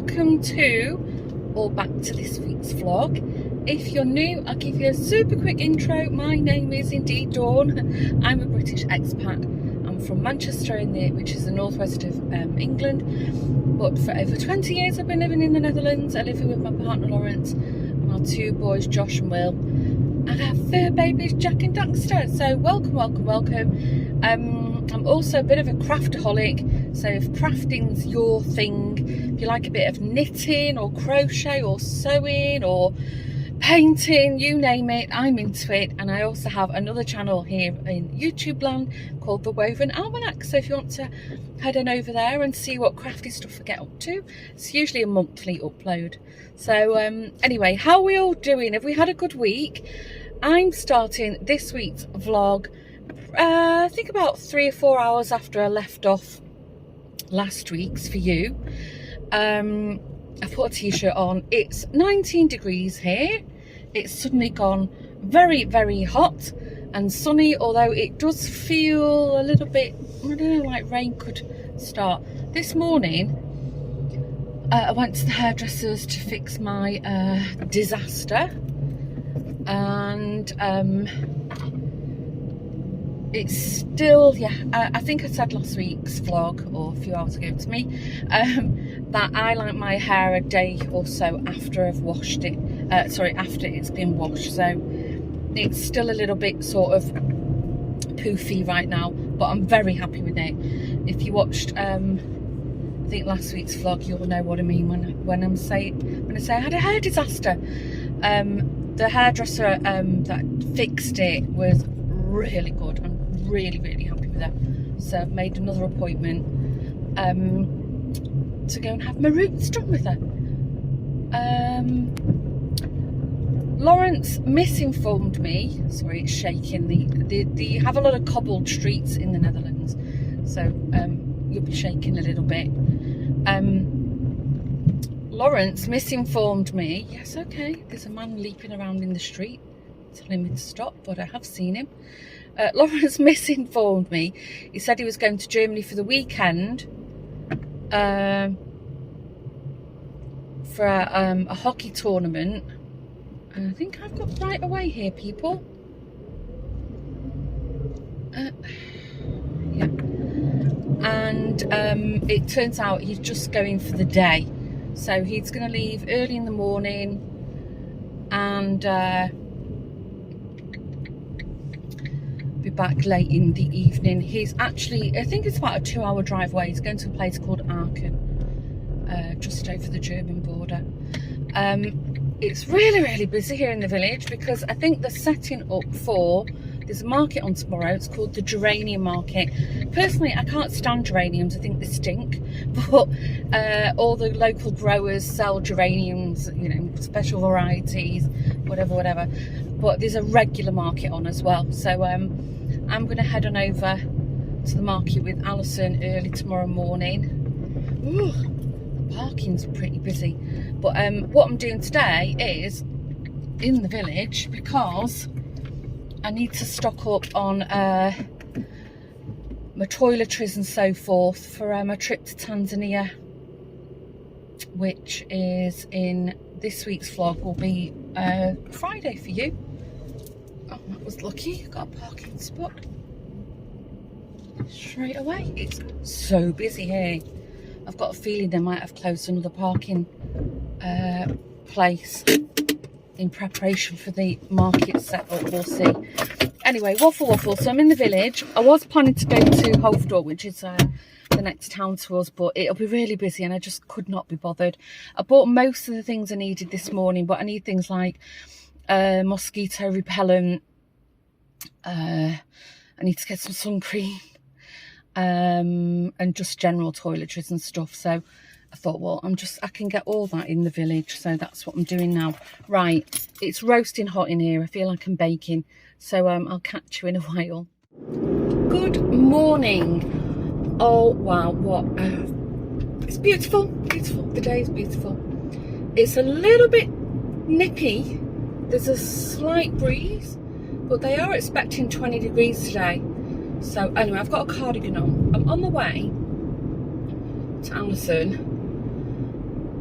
welcome to or back to this week's vlog. If you're new, I'll give you a super quick intro. My name is indeed Dawn. I'm a British expat. I'm from Manchester, which is the northwest of England, but for over 20 years I've been living in the Netherlands. I live here with my partner Lawrence and our two boys Josh and Will, and our fur babies Jack and Daxter. So welcome. I'm also a bit of a craftaholic, so if crafting's your thing, if you like a bit of knitting or crochet or sewing or painting, you name it, I'm into it. And I also have another channel here in YouTube land called The Woven Almanac, so if you want to head on over there and see what crafty stuff I get up to, it's usually a monthly upload. So anyway, how are we all doing? Have we had a good week? I'm starting this week's vlog I think about 3 or 4 hours after I left off last week's for you. I put a t-shirt on. It's 19 degrees here. It's suddenly gone very hot and sunny, although it does feel a little bit, I don't know, like rain could start. This morning I went to the hairdressers to fix my disaster, and it's still, I think I said last week's vlog, or a few hours ago to me, that I like my hair a day or so after I've washed it, after it's been washed, so it's still a little bit sort of poofy right now, but I'm very happy with it. If you watched I think last week's vlog, you'll know what I mean when I say I had a hair disaster. The hairdresser that fixed it was really good. I'm really happy with her, so I've made another appointment to go and have my roots done with her. Lawrence misinformed me, sorry, it's shaking. They have a lot of cobbled streets in the Netherlands, so you'll be shaking a little bit. Lawrence misinformed me. Yes, okay, there's a man leaping around in the street telling me to stop, but I have seen him. Lawrence misinformed me. He said he was going to Germany for the weekend for a hockey tournament. And I think I've got right away here, people. Yeah. And it turns out he's just going for the day. So he's going to leave early in the morning and be back late in the evening. He's actually, I think it's about a 2-hour drive away. He's going to a place called Aachen, just over the German border. It's really busy here in the village because I think they're setting up for, there's a market on tomorrow. It's called the geranium market. Personally, I can't stand geraniums. I think they stink, but all the local growers sell geraniums, you know, special varieties, whatever. But there's a regular market on as well, so I'm going to head on over to the market with Alison early tomorrow morning. Ooh, the parking's pretty busy, but what I'm doing today is in the village because I need to stock up on my toiletries and so forth for my trip to Tanzania, which is in this week's vlog, will be Friday for you. Oh, that was lucky. Got a parking spot straight away. It's so busy here. I've got a feeling they might have closed another parking place in preparation for the market setup. We'll see. Anyway, waffle. So I'm in the village. I was planning to go to Hoofddorp, which is the next town to us, but it'll be really busy and I just could not be bothered. I bought most of the things I needed this morning, but I need things like mosquito repellent. I need to get some sun cream and just general toiletries and stuff. So I thought, well, I can get all that in the village, so that's what I'm doing now. Right, it's roasting hot in here. I feel like I'm baking, so I'll catch you in a while. Good morning. Oh wow, what it's beautiful. The day is beautiful. It's a little bit nippy. There's a slight breeze, but they are expecting 20 degrees today. So anyway, I've got a cardigan on. I'm on the way to Alison.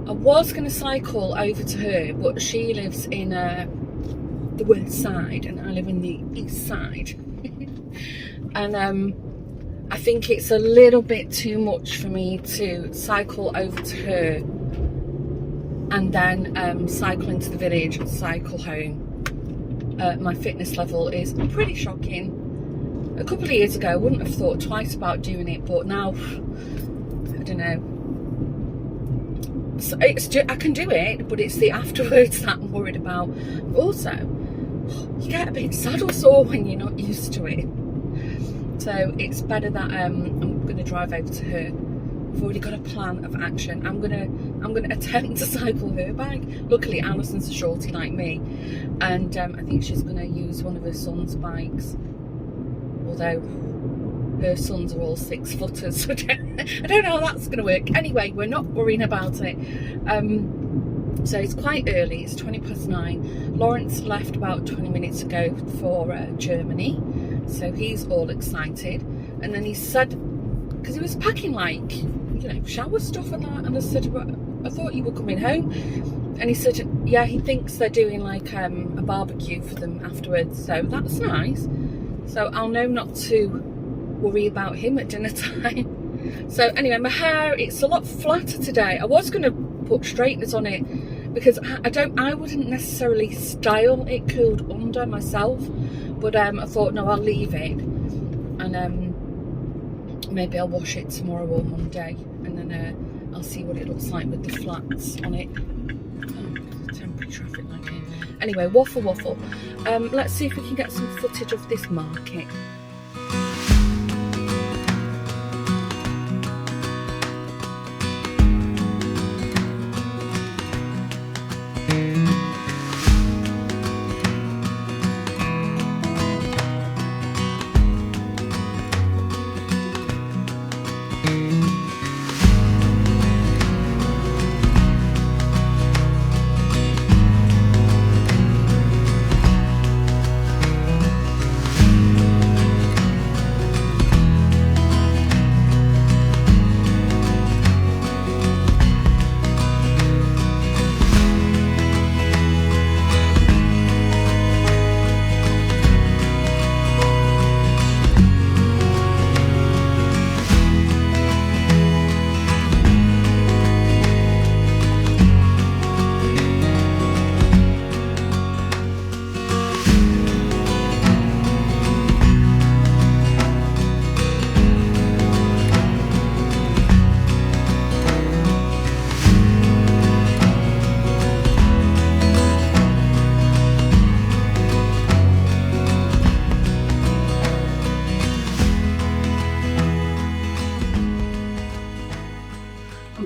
I was going to cycle over to her, but she lives in the west side and I live in the east side. And I think it's a little bit too much for me to cycle over to her and then cycle into the village and cycle home. My fitness level is pretty shocking. A couple of years ago I wouldn't have thought twice about doing it, but now I don't know. So I can do it, but it's the afterwards that I'm worried about. Also, you get a bit saddle sore when you're not used to it. So it's better that I'm going to drive over to her. I've already got a plan of action. I'm gonna attempt to cycle her bike. Luckily, Alison's a shorty like me, and I think she's going to use one of her son's bikes. Although her sons are all 6-footers, so I don't know how that's going to work. Anyway, we're not worrying about it. So it's quite early. It's 9:20. Lawrence left about 20 minutes ago for Germany, so he's all excited. And then he said, because he was packing like, you know, shower stuff and that, and I said, well, I thought you were coming home. And he said, yeah, he thinks they're doing like a barbecue for them afterwards, so that's nice. So I'll know not to worry about him at dinner time. So anyway, my hair, it's a lot flatter today. I was going to put straighteners on it because I wouldn't necessarily style it curled under myself, but I thought, no, I'll leave it, and maybe I'll wash it tomorrow or Monday, and then I'll see what it looks like with the flats on it. Temporary traffic light here. Anyway, waffle. Let's see if we can get some footage of this market.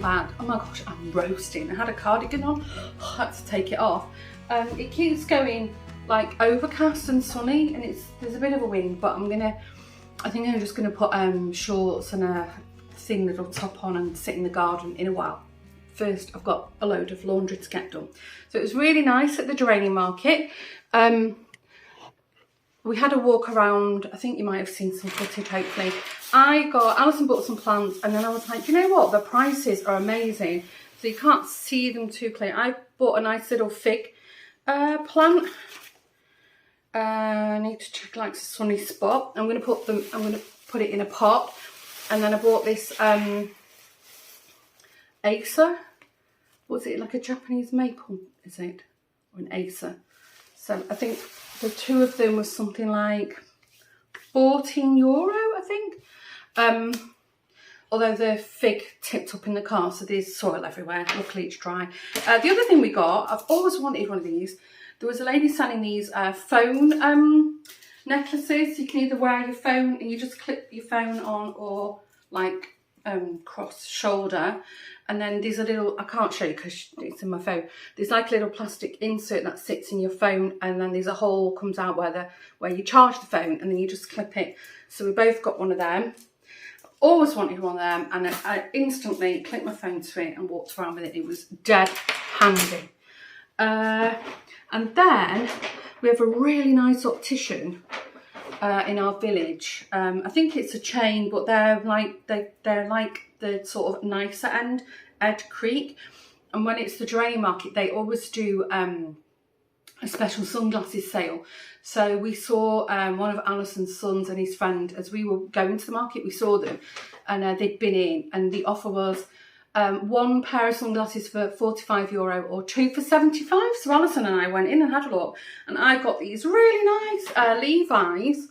Back. Oh my gosh, I'm roasting. I had a cardigan on, I had to take it off. It keeps going like overcast and sunny, and there's a bit of a wind, but I think I'm just gonna put shorts and a thin little top on and sit in the garden in a while. First, I've got a load of laundry to get done. So it was really nice at the geranium market. We had a walk around. I think you might have seen some footage, hopefully. Alison bought some plants, and then I was like, you know what? The prices are amazing. So you can't see them too clear. I bought a nice little fig plant. I need to check like a sunny spot. I'm gonna put it in a pot. And then I bought this Acer. What's it, like a Japanese maple, is it? Or an Acer. So I think the two of them was something like €14, I think. Although the fig tipped up in the car, so there's soil everywhere. Luckily it's dry. The other thing we got, I've always wanted one of these. There was a lady selling these phone necklaces. You can either wear your phone and you just clip your phone on, or like cross shoulder, and then there's a little, I can't show you because it's in my phone, there's like a little plastic insert that sits in your phone, and then there's a hole comes out where you charge the phone, and then you just clip it. So we both got one of them. Always wanted one of them, and I instantly clipped my phone to it and walked around with it. It was dead handy. And then we have a really nice optician in our village. I think it's a chain, but they're like the sort of nicer end, Ed Creek. And when it's the Tanzania market, they always do a special sunglasses sale. So we saw one of Alison's sons and his friend, as we were going to the market, we saw them, and they'd been in, and the offer was one pair of sunglasses for €45 or two for 75. So Alison and I went in and had a look, and I got these really nice Levi's.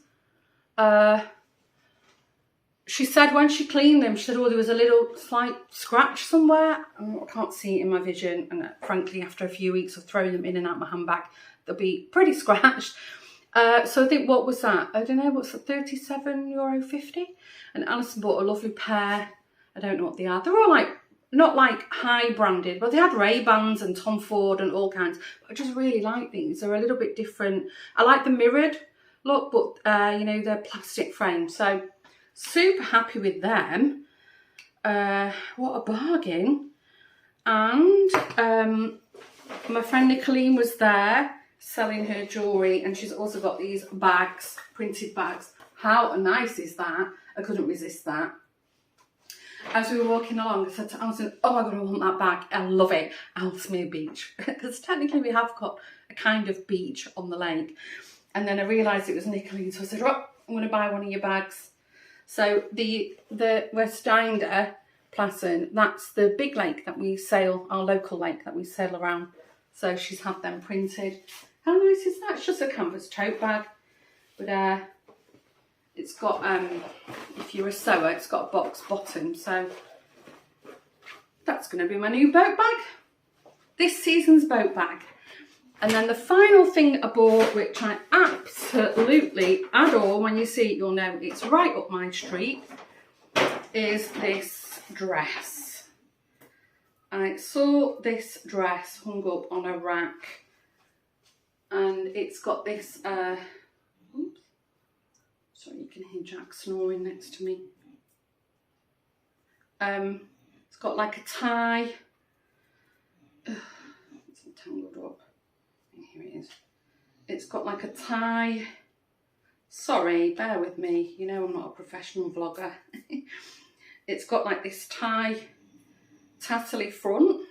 She said when she cleaned them, she said, oh, there was a little slight scratch somewhere. I can't see it in my vision, and frankly, after a few weeks of throwing them in and out my handbag, they'll be pretty scratched. So I think, what was that? I don't know, what's that, €37.50? And Alison bought a lovely pair. I don't know what they are. They're all like, not like high branded, but they had Ray-Bans and Tom Ford and all kinds. But I just really like these. They're a little bit different. I like the mirrored look, but you know, they're plastic frame. So super happy with them. What a bargain. And my friend Nicoline was there selling her jewellery, and she's also got these bags, printed bags. How nice is that? I couldn't resist that. As we were walking along, I said to Alison, oh my God, I want that bag. I love it. Ellesmere Beach. Because technically we have got a kind of beach on the lake. And then I realised it was Nicoline, so I said, oh, I'm going to buy one of your bags. So the Westander Plassen, that's the big lake that we sail, our local lake that we sail around. So she's had them printed. How nice is that? It's just a canvas tote bag. But it's got, if you're a sewer, it's got a box bottom. So that's going to be my new boat bag. This season's boat bag. And then the final thing I bought, which I absolutely adore, when you see it, you'll know it's right up my street, is this dress. I saw this dress hung up on a rack, and it's got this, oops, sorry, you can hear Jack snoring next to me. It's got like a tie, it's tangled up. Here it is. It's got like a tie. Sorry, bear with me. You know I'm not a professional vlogger. It's got like this tie, tassely front,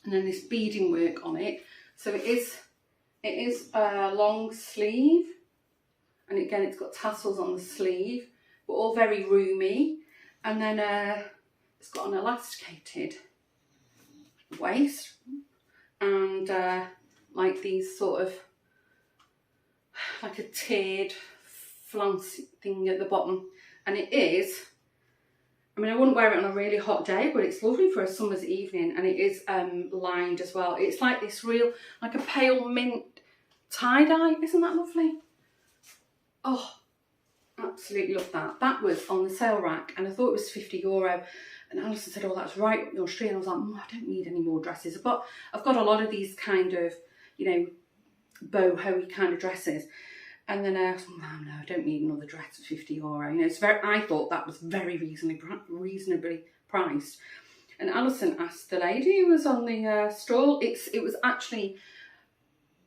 and then this beading work on it. So it is a long sleeve, and again it's got tassels on the sleeve, but all very roomy. And then it's got an elasticated waist, and like these sort of, like a tiered flounce thing at the bottom. And it is, I mean, I wouldn't wear it on a really hot day, but it's lovely for a summer's evening. And it is lined as well. It's like this real, like a pale mint tie-dye. Isn't that lovely? Oh, absolutely love that. That was on the sale rack, and I thought it was €50. And Alison said, oh, that's right up your street. And I was like, I don't need any more dresses. I've got a lot of these kind of, you know, boho-y kind of dresses. And then I was like, no, I don't need another dress for €50. You know, it's very, I thought that was very reasonably priced. And Alison asked the lady who was on the stall. It was actually,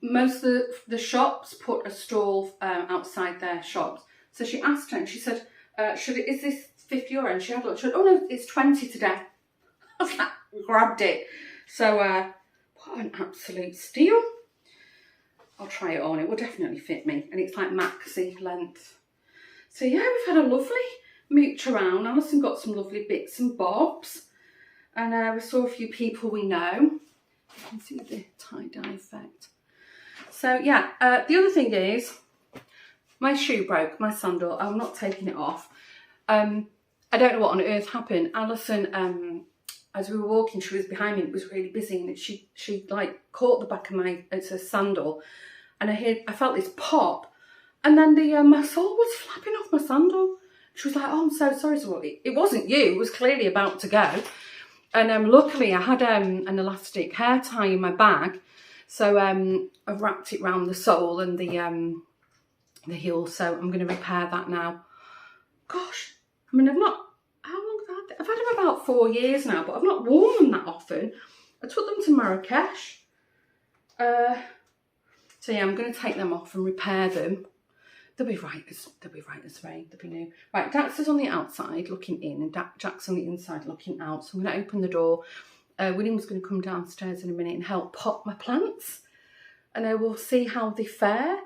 most of the shops put a stall outside their shops. So she asked her, and she said, is this €50? And she had a look. She said, oh no, it's 20 today. I was like, grabbed it. So what an absolute steal. I'll try it on. It will definitely fit me, and it's like maxi length. So yeah, we've had a lovely mooch around. Alison got some lovely bits and bobs, and we saw a few people we know. You can see the tie-dye effect. So yeah, the other thing is, my shoe broke, my sandal. I'm not taking it off. I don't know what on earth happened. Alison, as we were walking, she was behind me. It was really busy, and she like caught the back of it's a sandal, and I felt this pop, and then my sole was flapping off my sandal. She was like, "Oh, I'm so sorry." So it wasn't you. It was clearly about to go, and luckily I had an elastic hair tie in my bag, so I've wrapped it round the sole and the heel. So I'm going to repair that now. Gosh, I mean, I've had them about 4 years now, but I've not worn them that often. I took them to Marrakesh. So yeah, I'm going to take them off and repair them. They'll be right as rain. They'll be new. Right, Dax is on the outside looking in, and Jack's on the inside looking out. So I'm going to open the door William was going to come downstairs in a minute and help pot my plants, and I will see how they fare.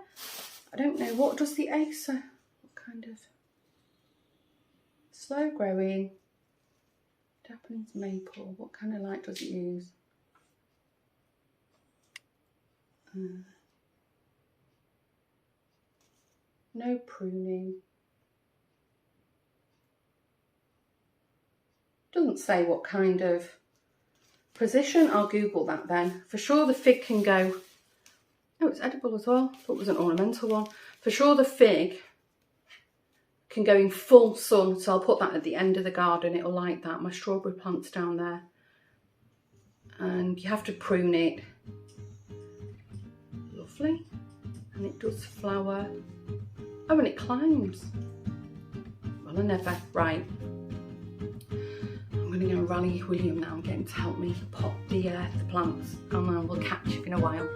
I don't know, what does the Acer, what kind of slow growing Japanese maple, what kind of light does it use? No pruning. Doesn't say what kind of position. I'll Google that then. For sure the fig can go, oh, it's edible as well. Thought it was an ornamental one. For sure the fig can go in full sun, so I'll put that at the end of the garden. It'll like that. My strawberry plant's down there. And you have to prune it. Lovely. And it does flower. Oh, and it climbs. Well, I never. Right. I'm going to go and rally William now and get him to help me pot the plants. And then we'll catch up in a while.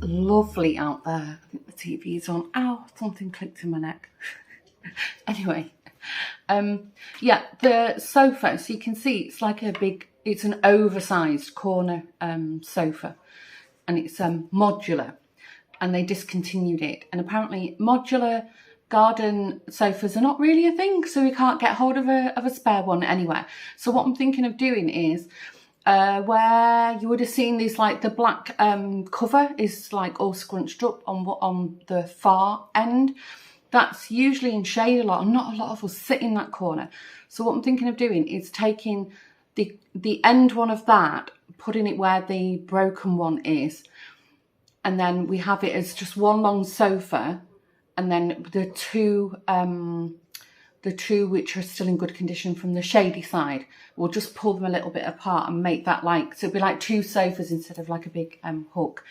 Lovely out there. I think the TV's on. Ow, something clicked in my neck. Anyway, yeah, the sofa, so you can see it's like a big, it's an oversized corner sofa, and it's modular, and they discontinued it. And apparently modular garden sofas are not really a thing, so we can't get hold of a spare one anywhere. So what I'm thinking of doing is, where you would have seen these, like the black cover is like all scrunched up on the far end. That's usually in shade a lot, and not a lot of us sit in that corner. So what I'm thinking of doing is taking the end one of that, putting it where the broken one is, and then we have it as just one long sofa, and then the two which are still in good condition from the shady side, we'll just pull them a little bit apart and make that like, so it'll be like two sofas instead of like a big hook.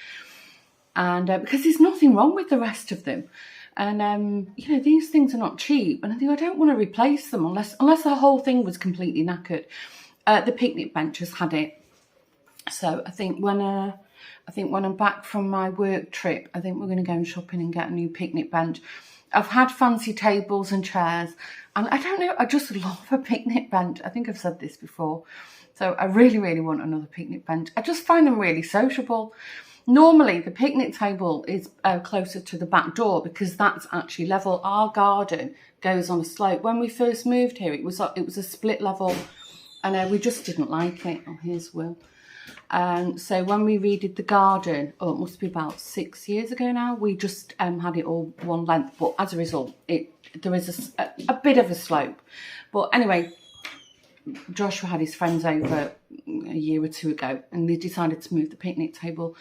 And because there's nothing wrong with the rest of them. And, you know, these things are not cheap. And I think I don't want to replace them unless the whole thing was completely knackered. The picnic bench has had it. So I think when I'm back from my work trip, I think we're going to go shopping and get a new picnic bench. I've had fancy tables and chairs, and I don't know, I just love a picnic bench. I think I've said this before. So I really, really want another picnic bench. I just find them really sociable. Normally the picnic table is closer to the back door because that's actually level. Our garden goes on a slope. When we first moved here, it was a split level, and we just didn't like it. Oh, here's Will. And so when we redid the garden, oh, it must be about 6 years ago now, we just had it all one length. But as a result, there is a bit of a slope. But anyway, Joshua had his friends over a year or two ago, and they decided to move the picnic table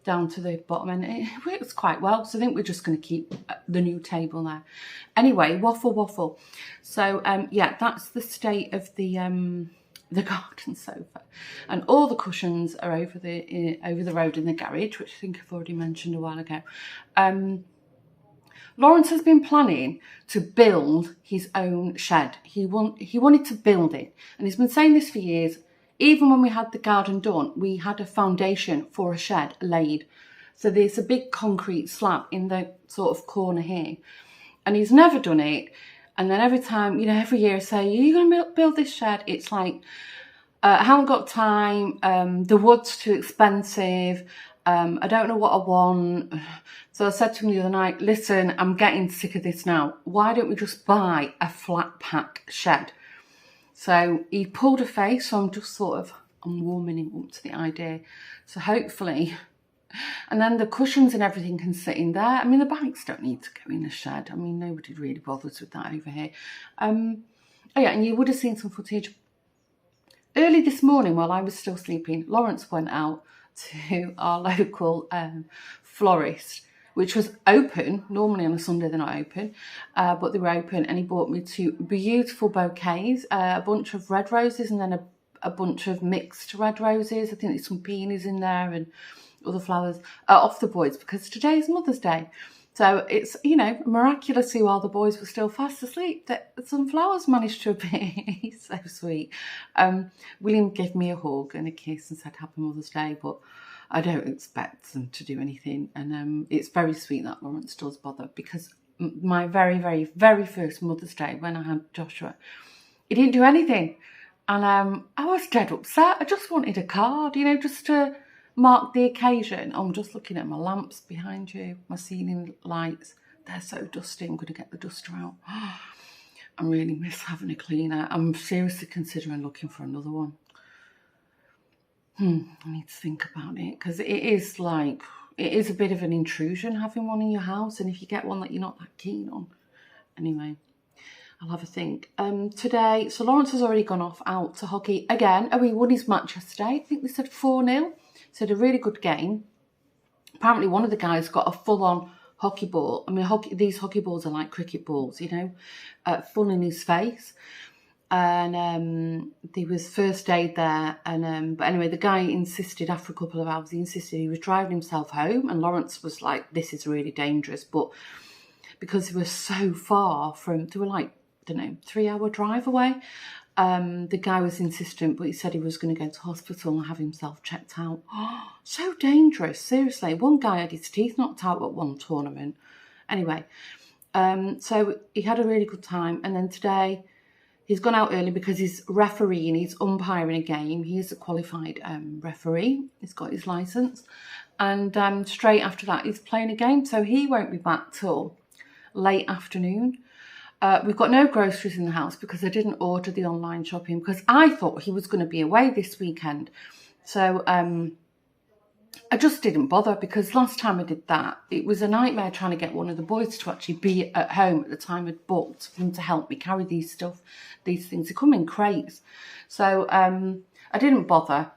down to the bottom, and it works quite well. So I think we're just going to keep the new table there. Anyway, waffle. So yeah, that's the state of the garden sofa, and all the cushions are over the road in the garage, which I think I've already mentioned a while ago. Lawrence has been planning to build his own shed. He wanted to build it, and he's been saying this for years. Even when we had the garden done, we had a foundation for a shed laid. So there's a big concrete slab in the sort of corner here, and he's never done it. And then every time, you know, every year I say, are you going to build this shed? It's like, I haven't got time, the wood's too expensive, I don't know what I want. So I said to him the other night, listen, I'm getting sick of this now. Why don't we just buy a flat pack shed? So he pulled a face, so I'm warming him up to the idea. So hopefully, and then the cushions and everything can sit in there. I mean, the bikes don't need to go in a shed. I mean, nobody really bothers with that over here. Oh yeah, and you would have seen some footage. Early this morning, while I was still sleeping, Lawrence went out to our local florist, which was open. Normally on a Sunday they're not open, but they were open, and he bought me 2 beautiful bouquets, a bunch of red roses and then a bunch of mixed red roses. I think there's some peonies in there and other flowers off the boys, because today's Mother's Day. So it's, you know, miraculously, while the boys were still fast asleep, that some flowers managed to appear. He's so sweet. William gave me a hug and a kiss and said Happy Mother's Day, but I don't expect them to do anything. And it's very sweet that Lawrence does bother, because my very, very, very first Mother's Day, when I had Joshua, he didn't do anything. And I was dead upset. I just wanted a card, you know, just to mark the occasion. I'm just looking at my lamps behind you, my ceiling lights. They're so dusty. I'm going to get the duster out. I really miss having a cleaner. I'm seriously considering looking for another one. I need to think about it, because it is a bit of an intrusion having one in your house, and if you get one that you're not that keen on. Anyway, I'll have a think. Today, so Lawrence has already gone off out to hockey again. Oh, he won his match yesterday. I think they said 4-0. So a really good game. Apparently one of the guys got a full-on hockey ball. I mean, these hockey balls are like cricket balls, you know, full in his face. And there was first aid there. And but anyway, the guy insisted, after a couple of hours, he was driving himself home. And Lawrence was like, this is really dangerous. But because they were so far from, they were like, I don't know, 3-hour drive away. The guy was insistent, but he said he was going to go to hospital and have himself checked out. Oh, so dangerous, seriously. One guy had his teeth knocked out at one tournament. Anyway, so he had a really good time. And then today, he's gone out early because he's refereeing, he's umpiring a game. He is a qualified referee. He's got his licence. And straight after that, he's playing a game. So he won't be back till late afternoon. We've got no groceries in the house because I didn't order the online shopping, because I thought he was going to be away this weekend. So I just didn't bother, because last time I did that, it was a nightmare trying to get one of the boys to actually be at home at the time I'd booked for them to help me carry these things. They come in crates. So I didn't bother.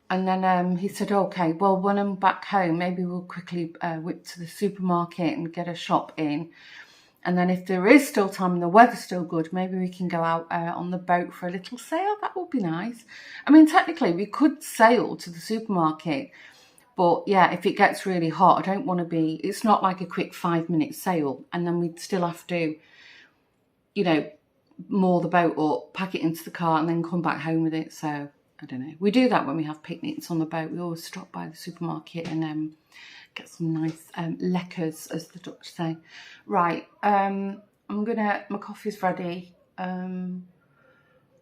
And then he said, okay, well, when I'm back home, maybe we'll quickly whip to the supermarket and get a shop in. And then if there is still time and the weather's still good, maybe we can go out on the boat for a little sail. That would be nice. I mean, technically, we could sail to the supermarket. But yeah, if it gets really hot, I don't want to be... It's not like a quick 5-minute sail. And then we'd still have to, you know, moor the boat up, pack it into the car and then come back home with it. So, I don't know. We do that when we have picnics on the boat. We always stop by the supermarket and... get some nice lekkers, as the Dutch say. Right, my coffee's ready. I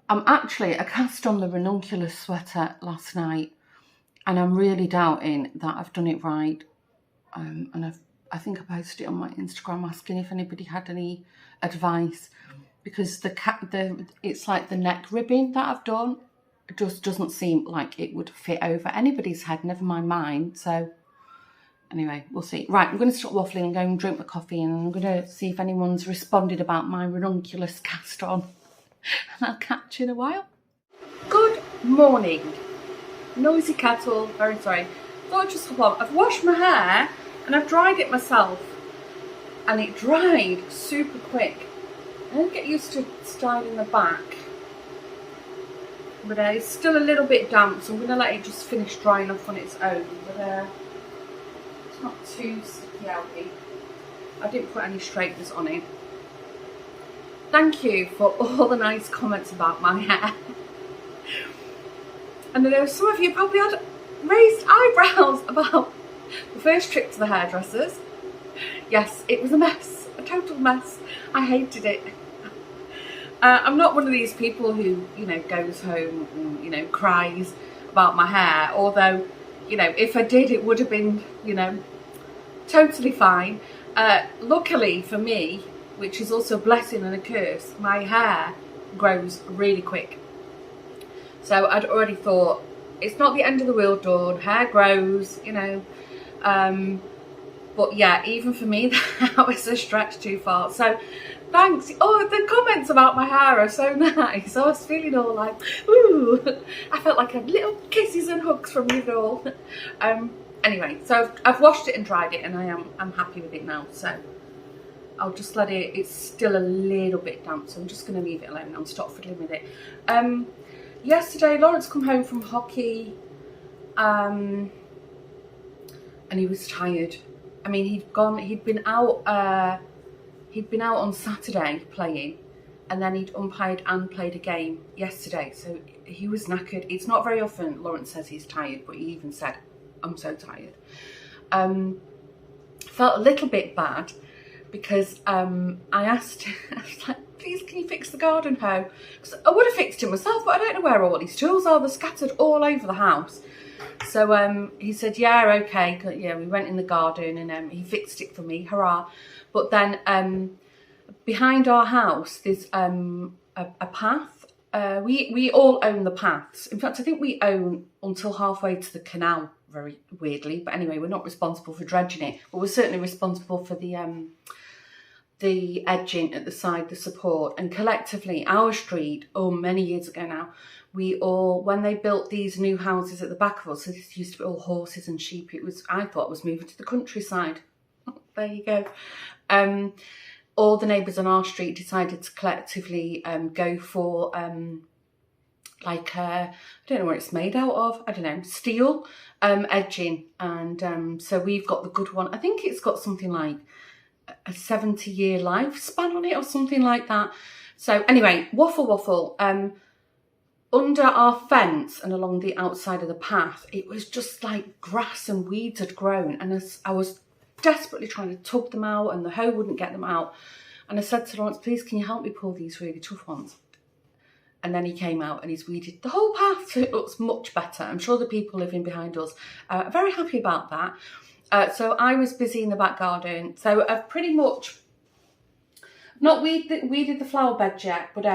cast on the ranunculus sweater last night, and I'm really doubting that I've done it right. And I think I posted it on my Instagram asking if anybody had any advice, because it's like the neck ribbing that I've done, it just doesn't seem like it would fit over anybody's head, never mind mine. So anyway, we'll see. Right, I'm going to stop waffling and go and drink my coffee, and I'm going to see if anyone's responded about my ranunculus cast on. And I'll catch you in a while. Good morning. Noisy kettle, very sorry. Thought I'd just hop on. I've washed my hair and I've dried it myself. And it dried super quick. I don't get used to styling the back. But it's still a little bit damp, so I'm going to let it just finish drying off on its own. But it's not too sticky outy. I didn't put any straighteners on it. Thank you for all the nice comments about my hair. And I know some of you probably had raised eyebrows about the first trip to the hairdressers. Yes, it was a mess, a total mess. I hated it. I'm not one of these people who, you know, goes home and, you know, cries about my hair. Although you know, if I did, it would have been, you know, totally fine. Luckily for me, which is also a blessing and a curse, my hair grows really quick. So I'd already thought, it's not the end of the world, Dawn, hair grows, you know. But yeah, even for me, that was a stretch too far. So thanks. Oh, the comments about my hair are so nice. I was feeling all like, ooh. I felt like I had little kisses and hugs from you all. Anyway, so I've washed it and dried it, and I'm happy with it now. So I'll just let it. It's still a little bit damp, so I'm just going to leave it alone and stop fiddling with it. Yesterday, Lawrence come home from hockey, and he was tired. I mean, he'd been out on Saturday playing, and then he'd umpired and played a game yesterday, so he was knackered. It's not very often Lawrence says he's tired, but he even said, I'm so tired. Felt a little bit bad because I asked him, I was like, please can you fix the garden hoe? Because I would have fixed it myself, but I don't know where all these tools are. They're scattered all over the house. So he said, yeah, okay. Yeah, we went in the garden and he fixed it for me, hurrah. But then behind our house, there's a path. We all own the paths. In fact, I think we own until halfway to the canal, very weirdly. But anyway, we're not responsible for dredging it, but we're certainly responsible for the edging at the side, the support. And collectively, our street, many years ago now, we all, when they built these new houses at the back of us, so this used to be all horses and sheep. I thought it was moving to the countryside. There you go. All the neighbours on our street decided to collectively go for I don't know what it's made out of. I don't know, steel edging. And so we've got the good one. I think it's got something like a 70-year lifespan on it or something like that. So anyway, waffle. Under our fence and along the outside of the path, it was just like grass and weeds had grown. And as I was desperately trying to tug them out and the hoe wouldn't get them out. And I said to Lawrence, please, can you help me pull these really tough ones? And then he came out and he's weeded the whole path, so it looks much better. I'm sure the people living behind us are very happy about that. So I was busy in the back garden. So I've pretty much not weeded the flower bed yet, but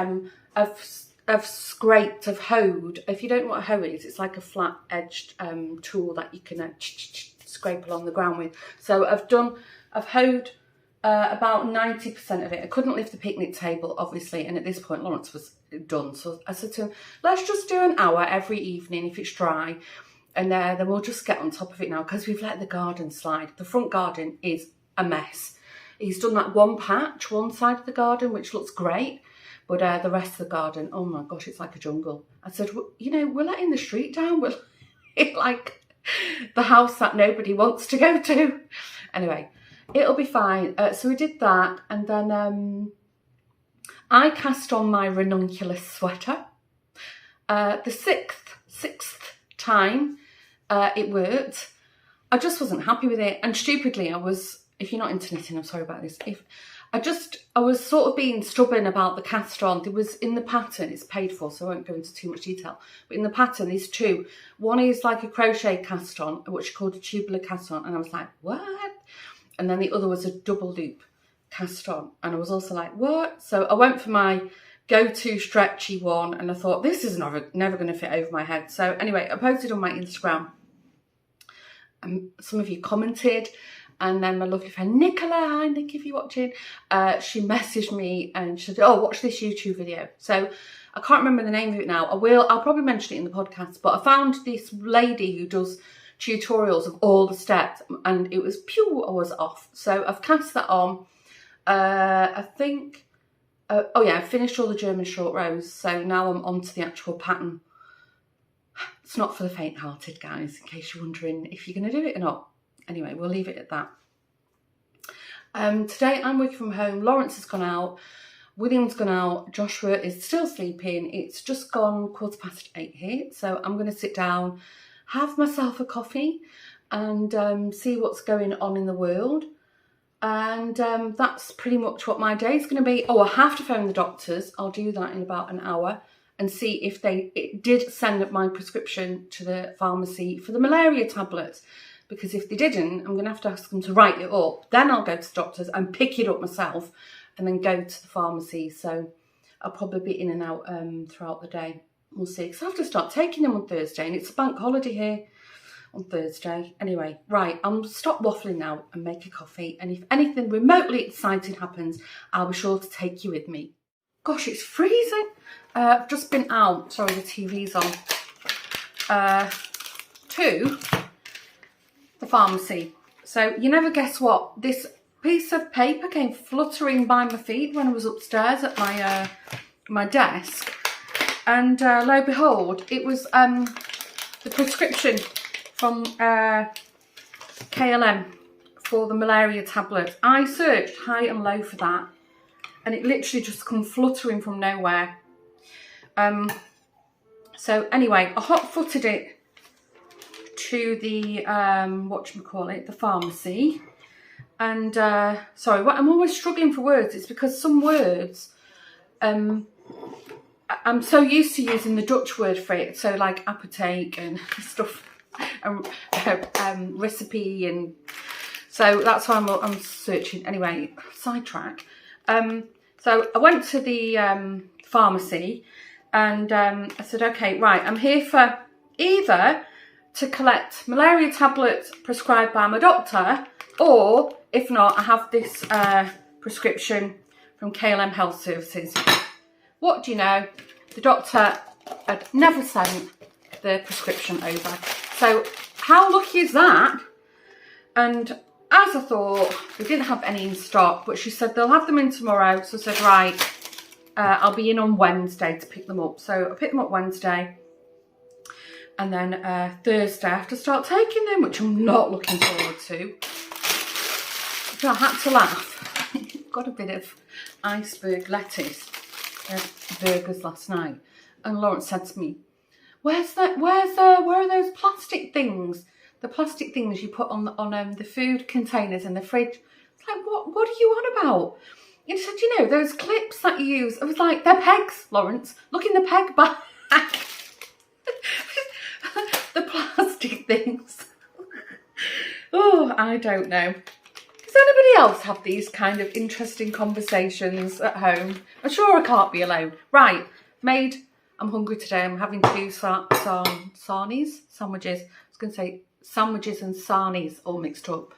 I've scraped, I've hoed. If you don't know what a hoe is, it's like a flat-edged tool that you can scrape along the ground with. So I've hoed about 90% of it. I couldn't lift the picnic table, obviously, and at this point Lawrence was done. So I said to him, let's just do an hour every evening if it's dry, and then we'll just get on top of it now, because we've let the garden slide. The front garden is a mess. He's done that one patch, one side of the garden, which looks great, but the rest of the garden, oh my gosh, it's like a jungle. I said, well, you know, we're letting the street down. We're like the house that nobody wants to go to. Anyway, it'll be fine. So we did that, and then I cast on my ranunculus sweater. The sixth time it worked. I just wasn't happy with it, and stupidly I was, if you're not into knitting, I'm sorry about this, I was sort of being stubborn about the cast on. There was, in the pattern, it's paid for, so I won't go into too much detail, but in the pattern there's two. One is like a crochet cast on, which is called a tubular cast on, and I was like, what? And then the other was a double loop cast on, and I was also like, what? So I went for my go-to stretchy one, and I thought, this is never going to fit over my head. So anyway, I posted on my Instagram, and some of you commented. And then my lovely friend Nicola, hi Nick if you're watching, she messaged me and she said, oh, watch this YouTube video. So I can't remember the name of it now. I'll probably mention it in the podcast, but I found this lady who does tutorials of all the steps, and it was pew, I was off. So I've cast that on. I think, oh yeah, I finished all the German short rows. So now I'm on to the actual pattern. It's not for the faint-hearted, guys, in case you're wondering if you're going to do it or not. Anyway, we'll leave it at that. Today I'm working from home. Lawrence has gone out. William's gone out. Joshua is still sleeping. It's just gone 8:15 here. So I'm going to sit down, have myself a coffee, and see what's going on in the world. And that's pretty much what my day is going to be. Oh, I have to phone the doctors. I'll do that in about an hour and see if it did send up my prescription to the pharmacy for the malaria tablets. Because if they didn't, I'm going to have to ask them to write it up. Then I'll go to the doctor's and pick it up myself and then go to the pharmacy. So I'll probably be in and out throughout the day. We'll see. Because I have to start taking them on Thursday, and it's a bank holiday here on Thursday. Anyway, right, I'll stop waffling now and make a coffee. And if anything remotely exciting happens, I'll be sure to take you with me. Gosh, it's freezing. I've just been out. Sorry, the TV's on. To the pharmacy. So you never guess what? This piece of paper came fluttering by my feet when I was upstairs at my desk. And lo and behold, it was the prescription from KLM for the malaria tablet. I searched high and low for that, and it literally just come fluttering from nowhere. So anyway, I hot-footed it to the the pharmacy. And sorry, I'm always struggling for words. It's because some words I'm so used to using the Dutch word for it, so like apotheek and stuff, recipe, and so that's why I'm searching. Anyway, sidetrack. So I went to the pharmacy, and I said, okay, right, I'm here for either to collect malaria tablets prescribed by my doctor, or if not, I have this prescription from KLM Health Services. What do you know? The doctor had never sent the prescription over. So how lucky is that? And as I thought, they didn't have any in stock, but she said they'll have them in tomorrow. So I said, right, I'll be in on Wednesday to pick them up. So I picked them up Wednesday. And then Thursday I have to start taking them, which I'm not looking forward to. So I had to laugh. Got a bit of iceberg lettuce burgers last night, and Lawrence said to me, where are those plastic things? The plastic things you put on the food containers in the fridge. It's like, what are you on about? And he said, you know, those clips that you use. I was like, they're pegs, Lawrence. Look in the peg bag. The plastic things. Oh, I don't know. Does anybody else have these kind of interesting conversations at home? I'm sure I can't be alone. Right, I'm hungry today. I'm having two sarnies, sandwiches. I was going to say sandwiches and sarnies all mixed up.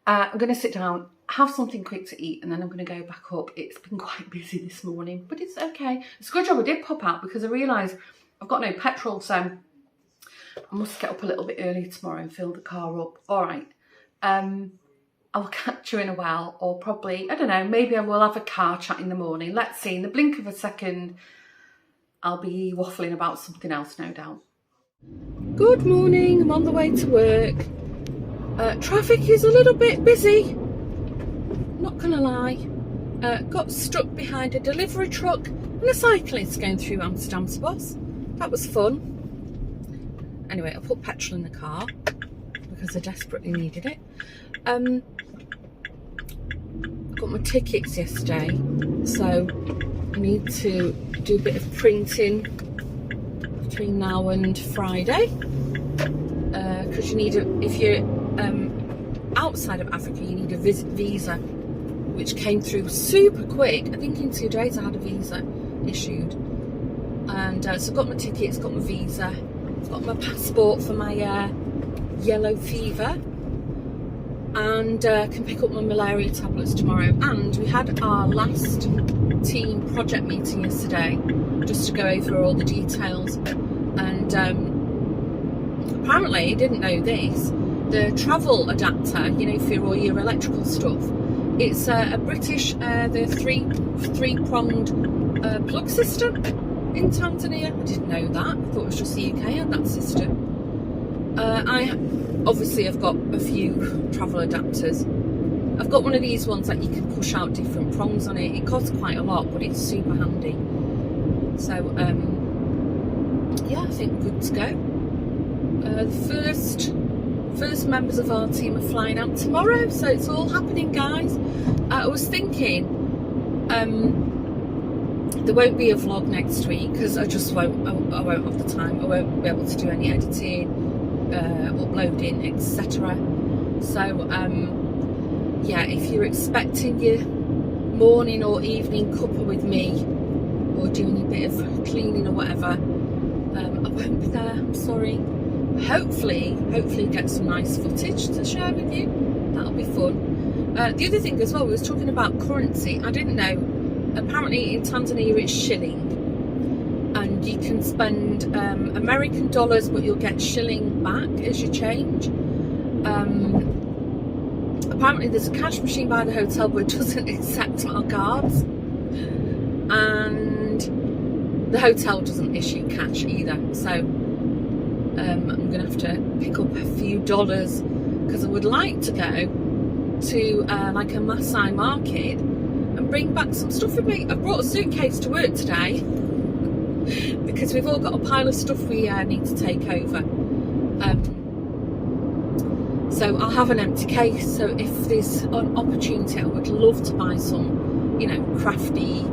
I'm going to sit down, have something quick to eat, and then I'm going to go back up. It's been quite busy this morning, but it's okay. It's a good job I did pop out, because I realised I've got no petrol, so I must get up a little bit early tomorrow and fill the car up. All right. I'll catch you in a while, or probably, I don't know, maybe I will have a car chat in the morning. Let's see. In the blink of a second, I'll be waffling about something else, no doubt. Good morning. I'm on the way to work. Traffic is a little bit busy. Not gonna lie. Got stuck behind a delivery truck and a cyclist going through Amsterdam's bus. That was fun. Anyway, I put petrol in the car because I desperately needed it. Got my tickets yesterday, so I need to do a bit of printing between now and Friday, because you need if you're outside of Africa, you need a visa, which came through super quick. I think in 2 days I had a visa issued, and so I've got my tickets, got my visa, I've got my passport for my yellow fever, and can pick up my malaria tablets tomorrow. And we had our last team project meeting yesterday, just to go over all the details. And apparently, I didn't know this, the travel adapter, you know, for all your electrical stuff, it's a British, the three-pronged plug system in Tanzania. I didn't know that. I thought it was just the UK had that system. Obviously I've got a few travel adapters. I've got one of these ones that you can push out different prongs on it. It costs quite a lot, but it's super handy. So yeah, I think we're good to go. The first members of our team are flying out tomorrow, so it's all happening, guys. I was thinking, There won't be a vlog next week because I just won't. I won't have the time. I won't be able to do any editing, uploading, etc. So yeah, if you're expecting your morning or evening cuppa with me, or doing a bit of cleaning or whatever, I won't be there. I'm sorry. Hopefully get some nice footage to share with you. That'll be fun. The other thing as well, we was talking about currency. I didn't know. Apparently in Tanzania it's shilling, and you can spend American dollars, but you'll get shilling back as you change. Apparently there's a cash machine by the hotel, but it doesn't accept our cards, and the hotel doesn't issue cash either. So I'm gonna have to pick up a few dollars, because I would like to go to like a Maasai market and bring back some stuff with me. I brought a suitcase to work today because we've all got a pile of stuff we need to take over. So I'll have an empty case. So if there's an opportunity, I would love to buy some, you know, crafty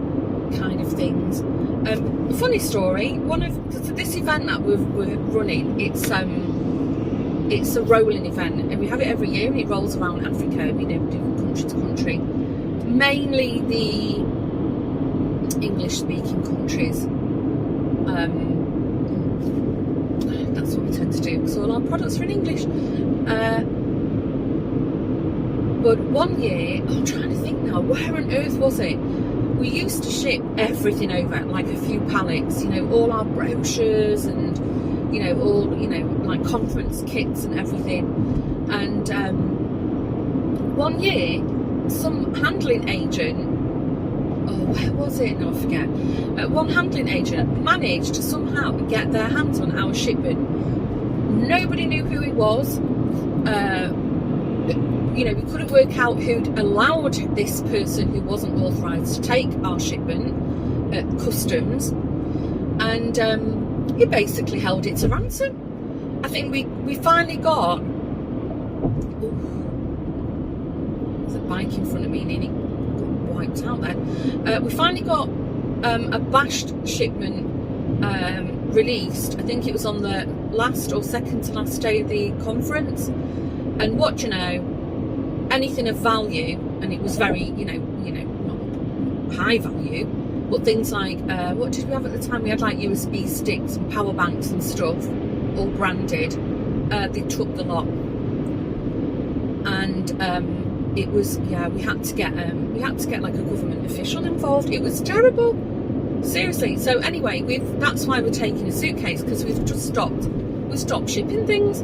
kind of things. Funny story, one of this event that we're running, it's a rolling event, and we have it every year, and it rolls around Africa, you know, different country to country, mainly the English speaking countries. That's what we tend to do, because all our products are in English. But one year, I'm trying to think now, where on earth was it? We used to ship everything over, like a few pallets, you know, all our brochures and, you know, all, you know, like conference kits and everything. And one year, some handling agent, oh, where was it? No, I forget. One handling agent managed to somehow get their hands on our shipment. Nobody knew who he was. You know, we couldn't work out who'd allowed this person who wasn't authorised to take our shipment at customs, and he basically held it to ransom. I think we finally got, there's a bike in front of me nearly got wiped out there. We finally got a bashed shipment released. I think it was on the last or second to last day of the conference, and what do you know, anything of value, and it was very, you know, not high value, but things like, what did we have at the time? We had like USB sticks and power banks and stuff, all branded. They took the lot, and it was, yeah, we had to get like a government official involved. It was terrible, seriously. So anyway, that's why we're taking a suitcase, because we've just stopped shipping things.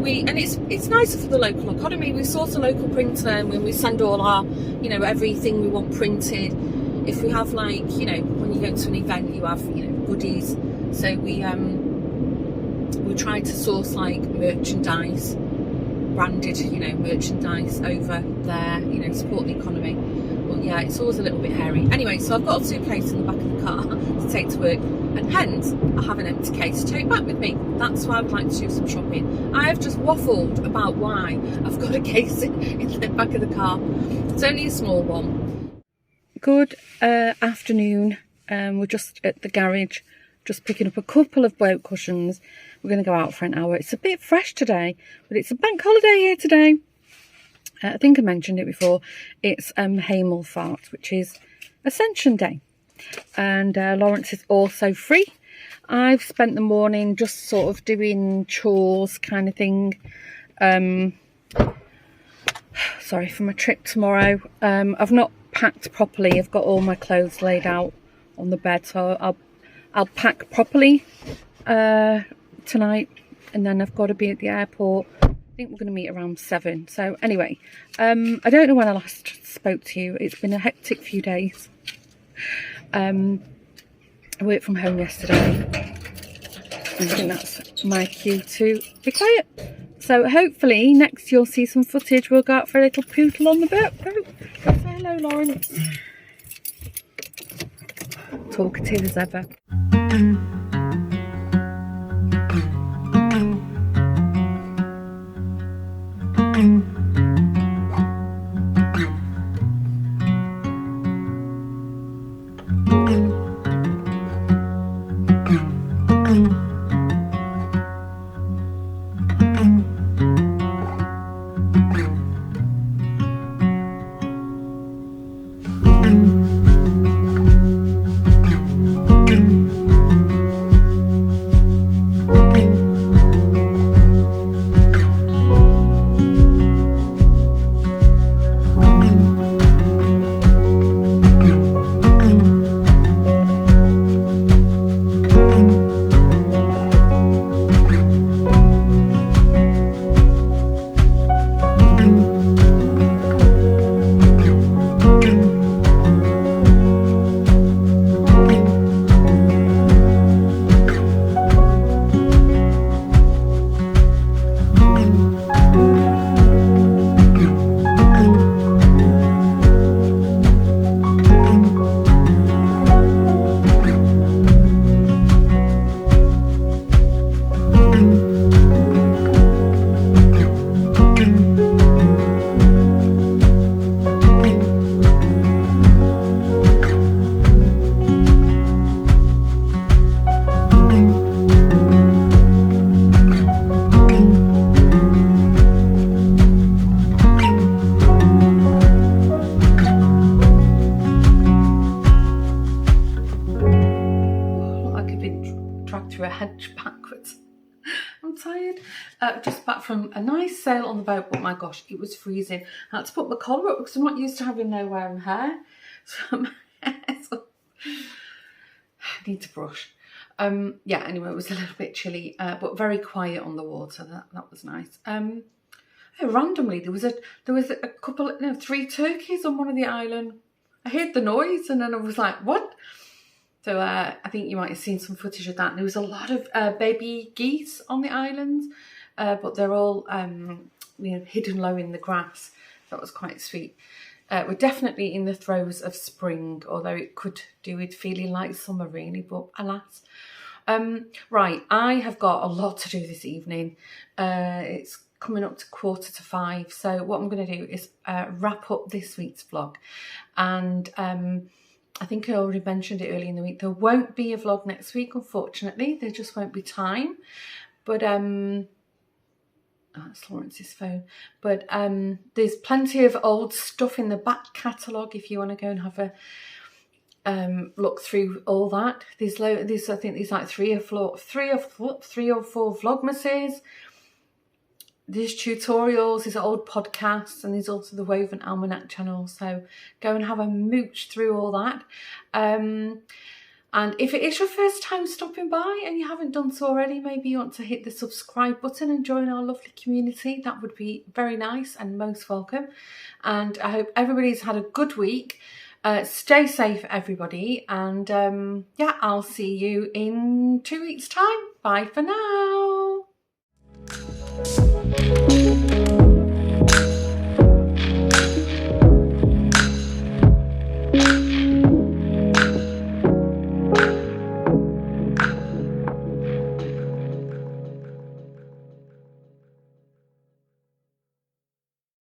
And it's nicer for the local economy. We source a local printer, and when we send all our, you know, everything we want printed. If we have, like, you know, when you go to an event, you have, you know, goodies. So we try to source like merchandise, branded, you know, merchandise over there, you know, support the economy. But yeah, it's always a little bit hairy. Anyway, so I've got a suitcase in the back of the car to take to work, and hence I have an empty case to take back with me. That's why I would like to do some shopping. I have just waffled about why I've got a case in the back of the car. It's only a small one. Good afternoon. We're just at the garage, just picking up a couple of boat cushions. We're going to go out for an hour. It's a bit fresh today, but it's a bank holiday here today. I think I mentioned it before. It's Hemelvaart, which is Ascension Day. And Lawrence is also free. I've spent the morning just sort of doing chores kind of thing. Sorry, for my trip tomorrow. I've not packed properly. I've got all my clothes laid out on the bed, so I'll pack properly tonight, and then I've got to be at the airport. I think we're going to meet around 7. So anyway, I don't know when I last spoke to you. It's been a hectic few days. I worked from home yesterday. I think that's my cue to be quiet. So hopefully next you'll see some footage. We'll go out for a little poodle on the boat. Say hello, Lawrence. Talkative as ever. stretch backwards. I'm tired. Just back from a nice sail on the boat, but my gosh, it was freezing. I had to put my collar up because I'm not used to having no wearing hair. So my hair's up. I need to brush. Yeah, anyway, it was a little bit chilly, but very quiet on the water. That was nice. Randomly, there was a couple, no, 3 turkeys on one of the island. I heard the noise and then I was like, what? So I think you might have seen some footage of that. And there was a lot of baby geese on the islands, but they're all hidden low in the grass. That was quite sweet. We're definitely in the throes of spring, although it could do with feeling like summer really, but alas. Right, I have got a lot to do this evening. It's coming up to 4:45, so what I'm going to do is wrap up this week's vlog. And I think I already mentioned it early in the week, there won't be a vlog next week, unfortunately. There just won't be time. But that's Lawrence's phone. But there's plenty of old stuff in the back catalogue if you want to go and have a look through all that. There's I think there's like three or four vlogmases. There's tutorials, there's old podcasts, and there's also the Woven Almanac channel. So go and have a mooch through all that. And if it is your first time stopping by and you haven't done so already, maybe you want to hit the subscribe button and join our lovely community. That would be very nice and most welcome. And I hope everybody's had a good week. Stay safe, everybody. And yeah, I'll see you in 2 weeks' time. Bye for now.